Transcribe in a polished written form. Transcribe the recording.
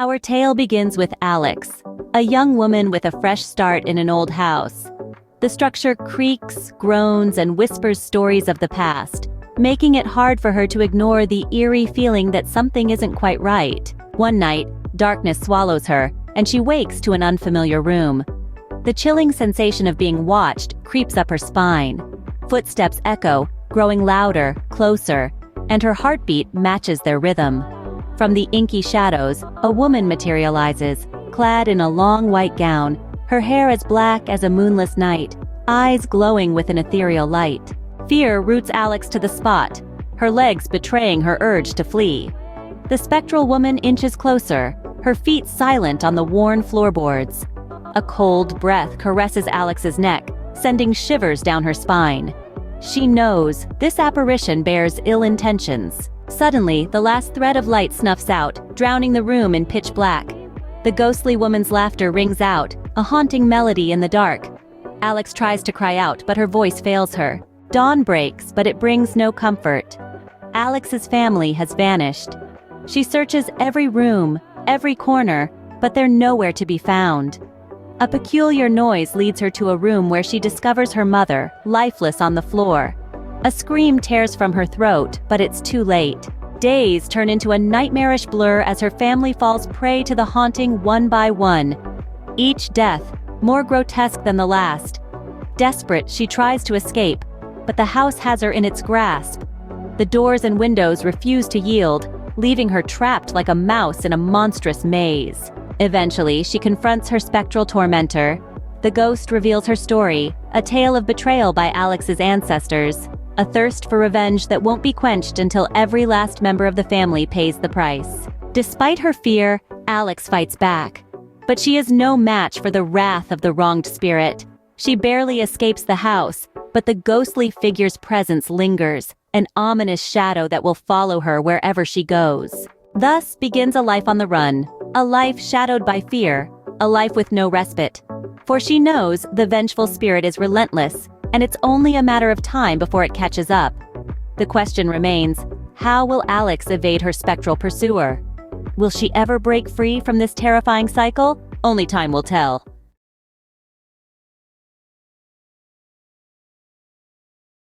Our tale begins with Alex, a young woman with a fresh start in an old house. The structure creaks, groans, and whispers stories of the past, making it hard for her to ignore the eerie feeling that something isn't quite right. One night, darkness swallows her, and she wakes to an unfamiliar room. The chilling sensation of being watched creeps up her spine. Footsteps echo, growing louder, closer, and her heartbeat matches their rhythm. From the inky shadows, a woman materializes, clad in a long white gown, her hair as black as a moonless night, eyes glowing with an ethereal light. Fear roots Alex to the spot, her legs betraying her urge to flee. The spectral woman inches closer, her feet silent on the worn floorboards. A cold breath caresses Alex's neck, sending shivers down her spine. She knows this apparition bears ill intentions. Suddenly, the last thread of light snuffs out, drowning the room in pitch black. The ghostly woman's laughter rings out, a haunting melody in the dark. Alex tries to cry out, but her voice fails her. Dawn breaks, but it brings no comfort. Alex's family has vanished. She searches every room, every corner, but they're nowhere to be found. A peculiar noise leads her to a room where she discovers her mother, lifeless on the floor. A scream tears from her throat, but it's too late. Days turn into a nightmarish blur as her family falls prey to the haunting one by one. Each death, more grotesque than the last. Desperate, she tries to escape, but the house has her in its grasp. The doors and windows refuse to yield, leaving her trapped like a mouse in a monstrous maze. Eventually, she confronts her spectral tormentor. The ghost reveals her story, a tale of betrayal by Alex's ancestors, a thirst for revenge that won't be quenched until every last member of the family pays the price. Despite her fear, Alex fights back. But she is no match for the wrath of the wronged spirit. She barely escapes the house, but the ghostly figure's presence lingers, an ominous shadow that will follow her wherever she goes. Thus begins a life on the run, a life shadowed by fear, a life with no respite. For she knows the vengeful spirit is relentless, and it's only a matter of time before it catches up. The question remains, how will Alex evade her spectral pursuer? Will she ever break free from this terrifying cycle? Only time will tell.